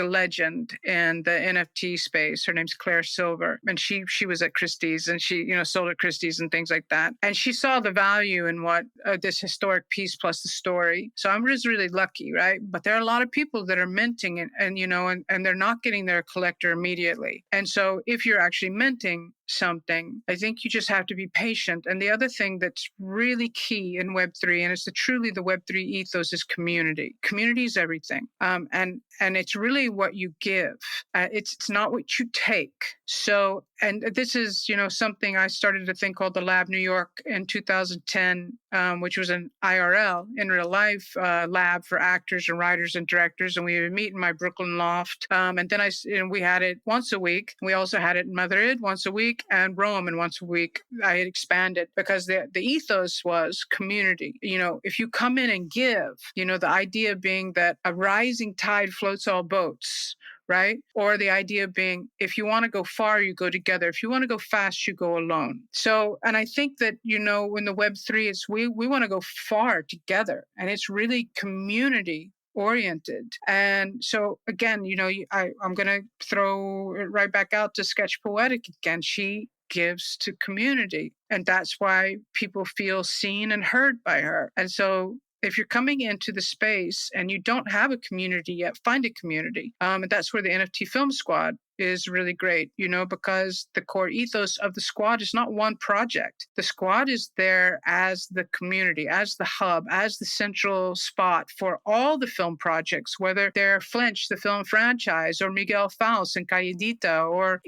legend in the NFT space. Her name's Claire Silver. And she was at Christie's, and she, sold at Christie's and things like that. And she saw the value in what this historic piece plus the story. So I'm just really lucky, right? But there are a lot of people that are minting and they're not getting their collector immediately. And so if you're actually minting something, I think you just have to be patient. And the other thing that's really key in Web3, and it's truly the Web3 ethos, is community. Community is everything. And it's really what you give. It's not what you take. So, and this is, something I started a thing called the Lab New York in 2010, which was an IRL, in real life lab for actors and writers and directors. And we would meet in my Brooklyn loft. And then we had it once a week. We also had it in Madrid once a week, and Rome, and once a week. I had expanded because the ethos was community. If you come in and give, the idea being that a rising tide floats all boats, right? Or the idea being, if you want to go far, you go together. If you want to go fast, you go alone. So, and I think that, in the Web3, it's we want to go far together, and it's really community oriented. And so again, I'm going to throw it right back out to Sketch Poetic again. She gives to community, and that's why people feel seen and heard by her. And so if you're coming into the space and you don't have a community yet, find a community. And that's where the NFT Film Squad is really great, because the core ethos of the squad is not one project. The squad is there as the community, as the hub, as the central spot for all the film projects, whether they're Flinch, the film franchise, or Miguel Faust and Calladita, or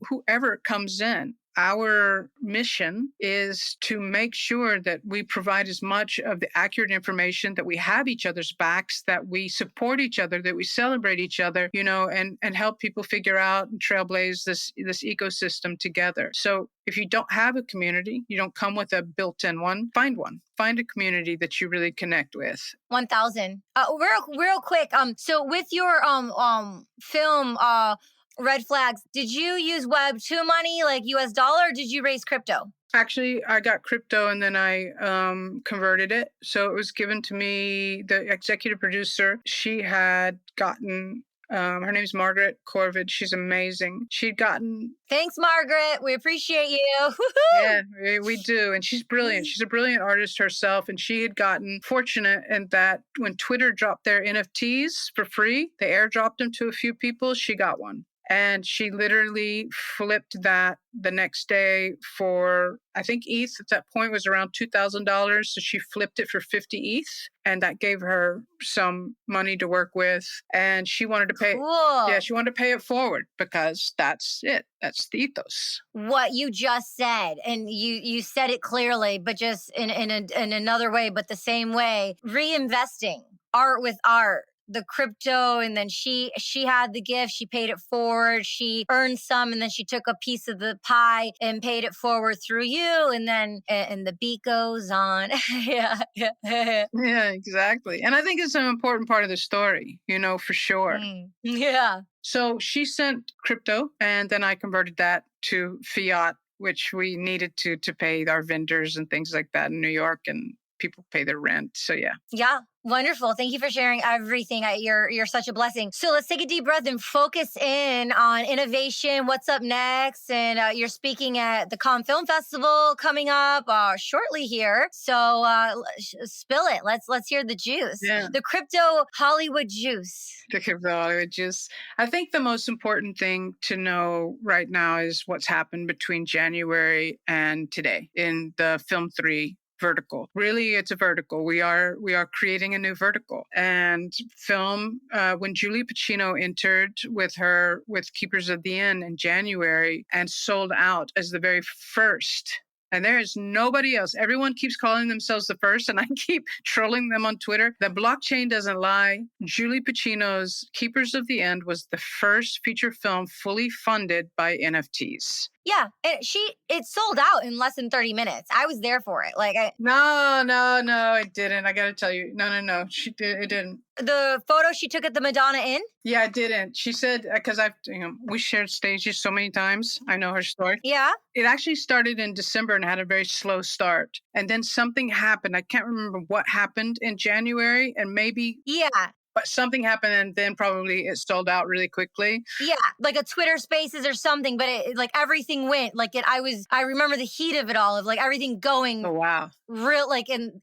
whoever comes in. Our mission is to make sure that we provide as much of the accurate information, that we have each other's backs, that we support each other, that we celebrate each other, and help people figure out and trailblaze this ecosystem together. So if you don't have a community, you don't come with a built-in one, find one. Find a community that you really connect with. 1,000. Real quick. So with your film red flags, did you use Web2 money like US dollar, or did you raise crypto? Actually, I got crypto and then I converted it. So it was given to me, the executive producer. She had gotten, her name's Margaret Corvid. She's amazing. She'd gotten. Thanks, Margaret. We appreciate you. Yeah, we do. And she's brilliant. She's a brilliant artist herself. And she had gotten fortunate in that when Twitter dropped their NFTs for free, they airdropped them to a few people. She got one. And she literally flipped that the next day for, I think ETH at that point was around $2,000. So she flipped it for 50 ETH. And that gave her some money to work with. And she wanted to pay. Cool. Yeah, she wanted to pay it forward because that's it. That's the ethos. What you just said, and you said it clearly, but just in another way, but the same way, reinvesting art with art. The crypto, and then she had the gift, she paid it forward, she earned some, and then she took a piece of the pie and paid it forward through you, and then and the beat goes on. Yeah. Yeah, exactly. And I think it's an important part of the story, for sure. Yeah. So she sent crypto, and then I converted that to fiat, which we needed to pay our vendors and things like that in New York, and people pay their rent. So yeah. Yeah. Wonderful. Thank you for sharing everything. You're such a blessing. So let's take a deep breath and focus in on innovation. What's up next? And you're speaking at the Cannes Film Festival coming up shortly here. So spill it. Let's hear the juice. Yeah. The crypto Hollywood juice. The crypto Hollywood juice. I think the most important thing to know right now is what's happened between January and today in the Film 3 vertical. Really, it's a vertical. We are creating a new vertical. And film, when Julie Pacino entered with Keepers of the Inn in January and sold out as the very first. And there is nobody else. Everyone keeps calling themselves the first, and I keep trolling them on Twitter. The blockchain doesn't lie. Julie Pacino's Keepers of the End was the first feature film fully funded by NFTs. Yeah, and it sold out in less than 30 minutes. I was there for it. No, it didn't. I got to tell you, no. It didn't. The photo she took at the Madonna Inn? Yeah, it didn't. She said, because we shared stages so many times. I know her story. Yeah. It actually started in December and had a very slow start. And then something happened. I can't remember what happened in January, and maybe. Yeah. But something happened, and then probably it sold out really quickly. Yeah, like a Twitter Spaces or something, but everything went I remember the heat of it all, of everything going. Oh wow! Real in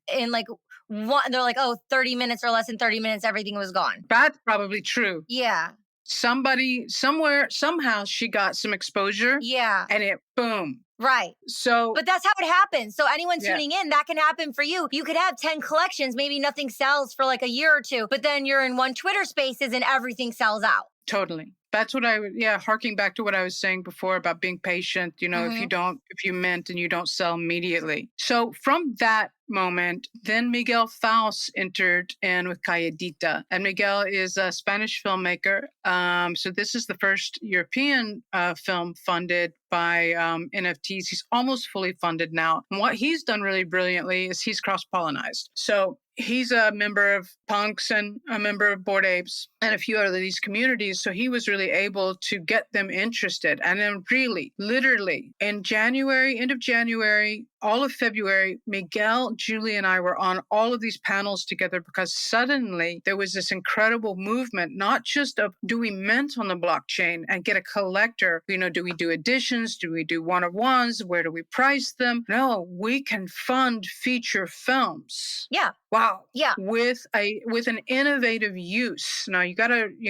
one. They're 30 minutes or less than 30 minutes, everything was gone. That's probably true. Yeah. Somebody somewhere somehow she got some exposure. Yeah. And it boom. Right. So, but that's how it happens. So anyone tuning in, that can happen for you. You could have 10 collections, maybe nothing sells for a year or two, but then you're in one Twitter Spaces and everything sells out. Totally. That's what harking back to what I was saying before about being patient, if you mint and you don't sell immediately. So from that moment, then Miguel Faust entered in with Calladita. And Miguel is a Spanish filmmaker. So this is the first European film funded by NFTs. He's almost fully funded now. And what he's done really brilliantly is he's cross-pollinized. So he's a member of Punks and a member of Bored Apes and a few other these communities. So he was really able to get them interested. And then really, literally, in January, end of January, all of February, Miguel, Julie, and I were on all of these panels together because suddenly there was this incredible movement, not just of do we mint on the blockchain and get a collector, do we do editions? Do we do one-of-ones? Where do we price them? No, we can fund feature films. Yeah. Wow. Yeah. With an innovative use. Now you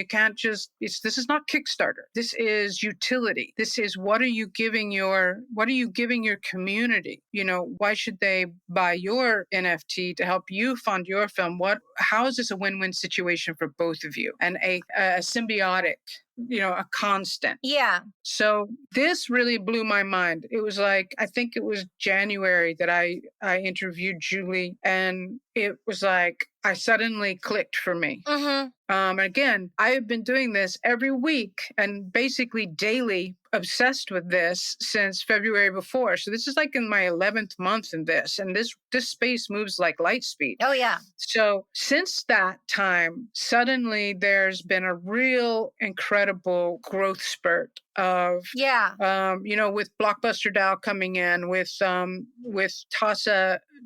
can't just, this is not Kickstarter. This is utility. This is what are you giving your community? Why should they buy your NFT to help you fund your film? How is this a win-win situation for both of you? And a symbiotic, a constant. Yeah. So this really blew my mind. It was like, I think it was January that I interviewed Julie, and it was like, I suddenly clicked for me. Mm-hmm. Again, I have been doing this every week and basically daily, obsessed with this since February before. So this is like in my 11th month in this, and this space moves like light speed. Oh, yeah. So since that time, suddenly there's been a real incredible growth spurt of, with Blockbuster DAO coming in, with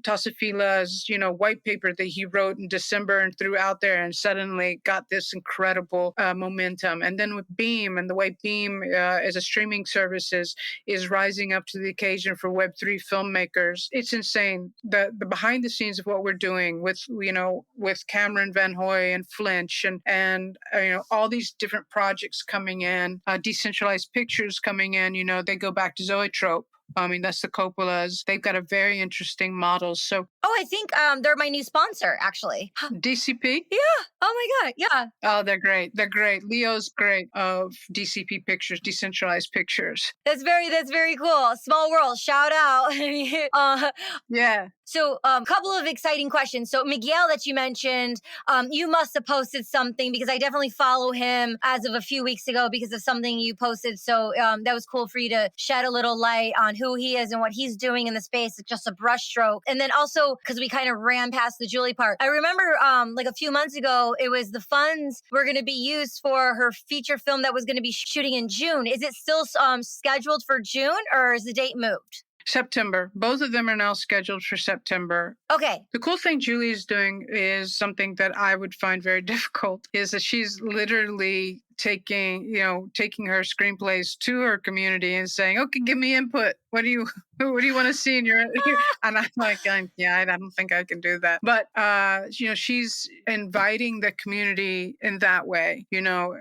Tasafila's, white paper that he wrote in December and threw out there, and suddenly got this incredible momentum. And then with Beam, and the way Beam as a streaming services is rising up to the occasion for Web3 filmmakers, it's insane. The behind the scenes of what we're doing with Cameron Van Hoy and Flinch and all these different projects coming in, Decentralized Pictures coming in, they go back to Zoetrope. That's the Coppolas. They've got a very interesting model. So, I think they're my new sponsor, actually. DCP? Yeah. Oh my God. Yeah. Oh, they're great. They're great. Leo's great of DCP Pictures, Decentralized Pictures. That's very cool. Small world. Shout out. Yeah. So a couple of exciting questions. So Miguel that you mentioned, you must have posted something, because I definitely follow him as of a few weeks ago because of something you posted. So that was cool for you to shed a little light on who he is and what he's doing in the space. It's just a brushstroke. And then also, because we kind of ran past the Julie part, I remember like a few months ago, it was the funds were going to be used for her feature film that was going to be shooting in June. Is it still scheduled for June, or is the date moved? September. Both of them are now scheduled for September. Okay. The cool thing Julie is doing is something that I would find very difficult, is that she's literally taking her screenplays to her community and saying, okay, give me input. What do you want to see in your and I'm like, yeah, I don't think I can do that. But she's inviting the community in that way,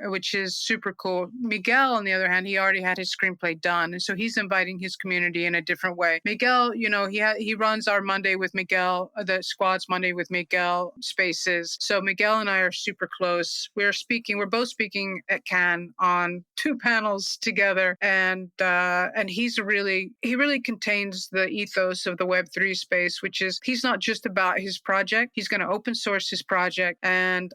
which is super cool. Miguel, on the other hand, he already had his screenplay done, and so he's inviting his community in a different way. Miguel, he runs our Monday with Miguel, the Squad's Monday with Miguel spaces. So Miguel and I are super close. We're both speaking at Cannes on 2 panels together, and he really contains the ethos of the Web3 space, which is he's not just about his project. He's going to open source his project, and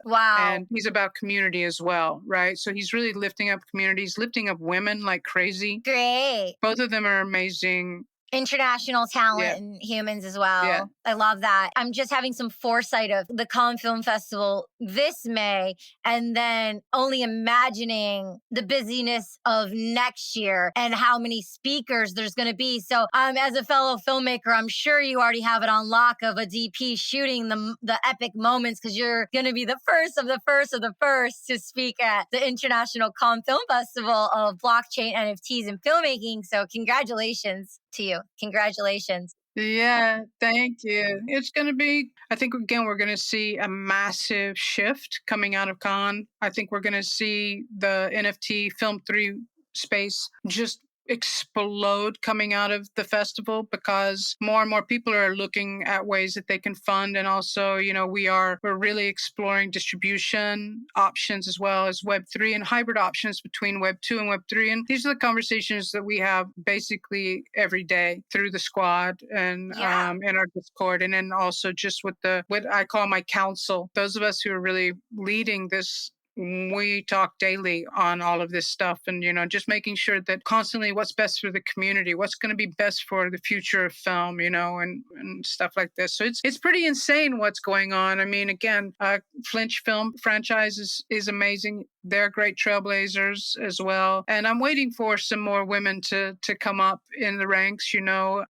he's about community as well, right? So he's really lifting up communities, lifting up women like crazy. Great. Both of them are amazing. International talent and humans as well. Yeah. I love that. I'm just having some foresight of the Cannes Film Festival this May, and then only imagining the busyness of next year and how many speakers there's going to be. So as a fellow filmmaker, I'm sure you already have it on lock of a DP shooting the epic moments, because you're going to be the first of the first of the first to speak at the International Cannes Film Festival of blockchain, NFTs, and filmmaking. So congratulations to you. Congratulations. Yeah, thank you. It's going to be, I think, again, we're going to see a massive shift coming out of Cannes. I think we're going to see the NFT Film 3 space just explode coming out of the festival, because more and more people are looking at ways that they can fund. And also, we're really exploring distribution options as well as Web3 and hybrid options between Web2 and Web3. And these are the conversations that we have basically every day through the squad and in our Discord. And then also just with what I call my council, those of us who are really leading this. We talk daily on all of this stuff, and just making sure that constantly what's best for the community, what's going to be best for the future of film, and stuff like this. So it's pretty insane what's going on. I mean, again, Flinch film franchise is amazing. They're great trailblazers as well, and I'm waiting for some more women to come up in the ranks.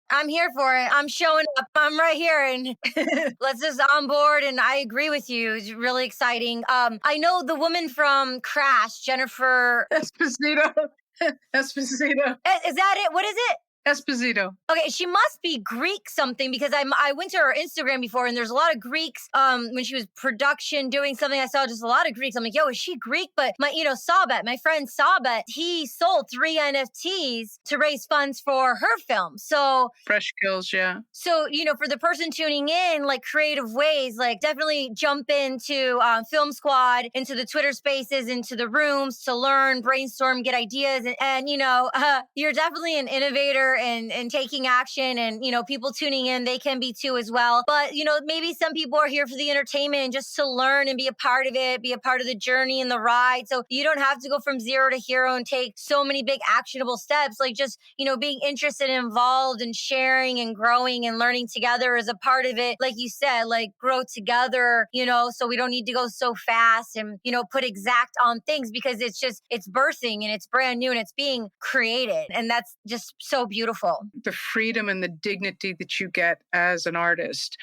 I'm here for it. I'm showing up. I'm right here, and let's just on board. And I agree with you. It's really exciting. I know the woman from Crash, Jennifer. Esposito. Esposito. Is that it? What is it? Esposito. Okay, she must be Greek something because I went to her Instagram before and there's a lot of Greeks. When she was production doing something, I saw just a lot of Greeks. I'm like, yo, is she Greek? But Sabet, my friend Sabet, he sold 3 NFTs to raise funds for her film. So Fresh kills, yeah. So, for the person tuning in, like creative ways, like definitely jump into Film Squad, into the Twitter spaces, into the rooms to learn, brainstorm, get ideas. And you're definitely an innovator and taking action. And, people tuning in, they can be too as well. But, maybe some people are here for the entertainment and just to learn and be a part of it, be a part of the journey and the ride. So you don't have to go from zero to hero and take so many big actionable steps. Like just, being interested and involved and sharing and growing and learning together is a part of it. Like you said, like grow together, so we don't need to go so fast and, put exact on things because it's birthing and it's brand new and it's being created. And that's just so beautiful. The freedom and the dignity that you get as an artist,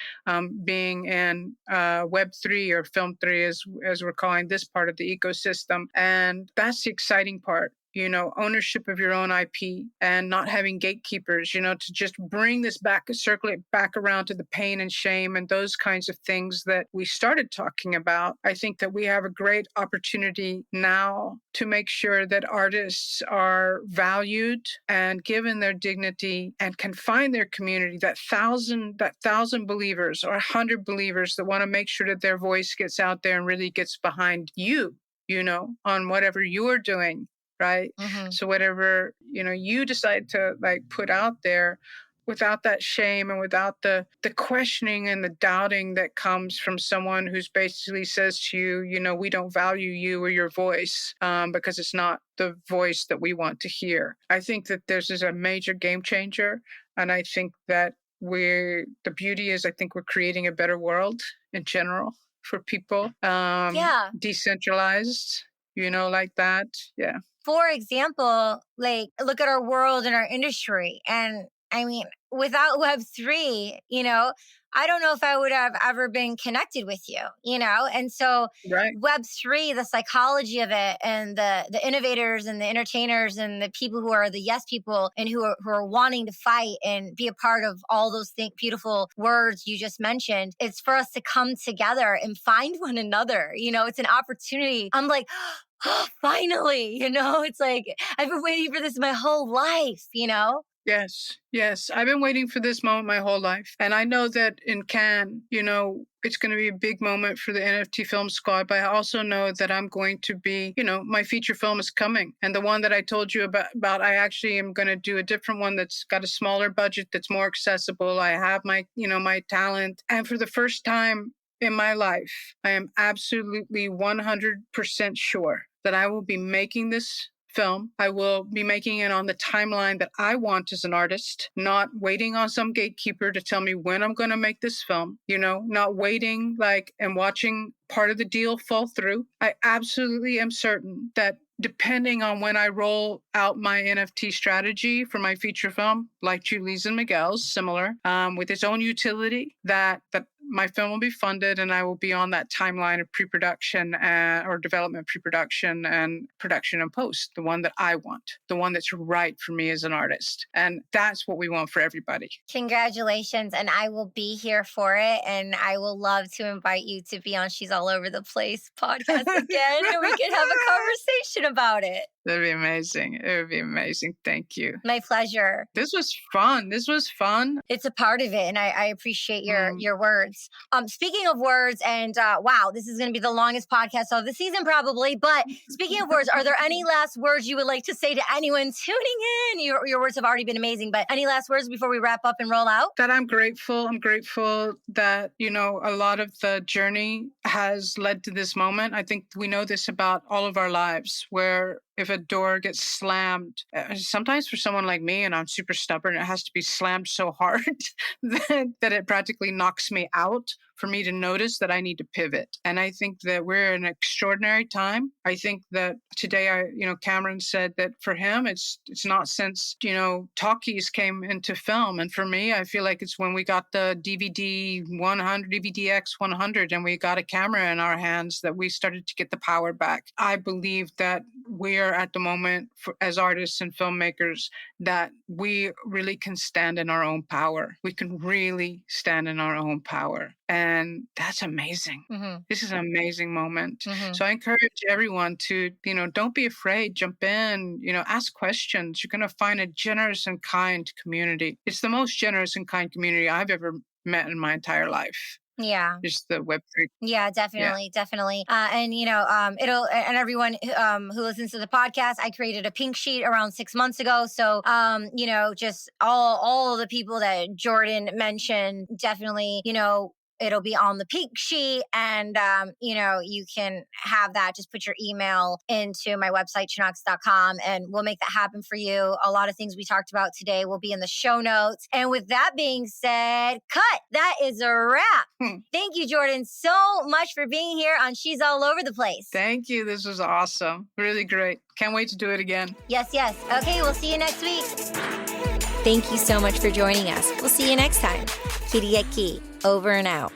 being in Web3 or Film 3, as we're calling this part of the ecosystem. And that's the exciting part. Ownership of your own IP and not having gatekeepers, to just bring this back, circle it back around to the pain and shame and those kinds of things that we started talking about. I think that we have a great opportunity now to make sure that artists are valued and given their dignity and can find their community, that thousand believers or 100 believers that want to make sure that their voice gets out there and really gets behind you, on whatever you're doing. Right. Mm-hmm. So whatever, you decide to like put out there without that shame and without the questioning and the doubting that comes from someone who's basically says to you, we don't value you or your voice because it's not the voice that we want to hear. I think that this is a major game changer. And I think that the beauty is I think we're creating a better world in general for people. Decentralized, like that. Yeah. For example, like look at our world and our industry. And I mean, without Web3, I don't know if I would have ever been connected with you, And so right. Web3, the psychology of it and the innovators and the entertainers and the people who are the yes people and who are wanting to fight and be a part of all those beautiful words you just mentioned, it's for us to come together and find one another. It's an opportunity. I'm like, oh, finally, it's like I've been waiting for this my whole life, Yes. I've been waiting for this moment my whole life. And I know that in Cannes, it's going to be a big moment for the NFT Film Squad. But I also know that I'm going to be, my feature film is coming. And the one that I told you about I actually am going to do a different one that's got a smaller budget, that's more accessible. I have my, my talent. And for the first time in my life, I am absolutely 100% sure that I will be making this film. I will be making it on the timeline that I want as an artist, not waiting on some gatekeeper to tell me when I'm going to make this film, not waiting and watching part of the deal fall through. I absolutely am certain that depending on when I roll out my NFT strategy for my feature film, like Julie's and Miguel's, similar, with its own utility, that my film will be funded and I will be on that timeline of pre-production or development, pre-production and production and post, the one that I want, the one that's right for me as an artist. And that's what we want for everybody. Congratulations. And I will be here for it. And I will love to invite you to be on She's All Over the Place podcast again. And we can have a conversation about it. That'd be amazing. It would be amazing. Thank you. My pleasure. This was fun. It's a part of it. And I appreciate your words. Speaking of words, and wow, this is going to be the longest podcast of the season probably. But speaking of words, are there any last words you would like to say to anyone tuning in? Your words have already been amazing. But any last words before we wrap up and roll out? That I'm grateful. I'm grateful that, a lot of the journey has led to this moment. I think we know this about all of our lives, where if a door gets slammed, sometimes for someone like me, and I'm super stubborn, it has to be slammed so hard that it practically knocks me out. for me to notice that I need to pivot. And I think that we're in an extraordinary time. I think that today, Cameron said that for him, it's not since, talkies came into film. And for me, I feel like it's when we got the DVD 100, DVDX 100, and we got a camera in our hands that we started to get the power back. I believe that we're at the moment as artists and filmmakers that we really can stand in our own power. We can really stand in our own power. And that's amazing. This is an amazing moment. So I encourage everyone to, don't be afraid, jump in, ask questions. You're going to find a generous and kind community. It's the most generous and kind community I've ever met in my entire life. Yeah. Just the Web3. Yeah, definitely, definitely. And everyone who listens to the podcast, I created a pink sheet around 6 months ago. So, just all the people that Jordan mentioned, definitely, it'll be on the pink sheet, and you can have that. Just put your email into my website, chinox.com, and we'll make that happen for you. A lot of things we talked about today will be in the show notes. And with that being said, cut. That is a wrap. Thank you, Jordan, so much for being here on She's All Over the Place. Thank you. This was awesome. Really great. Can't wait to do it again. Yes. Okay, we'll see you next week. Thank you so much for joining us. We'll see you next time. Kitty at Key. Over and out.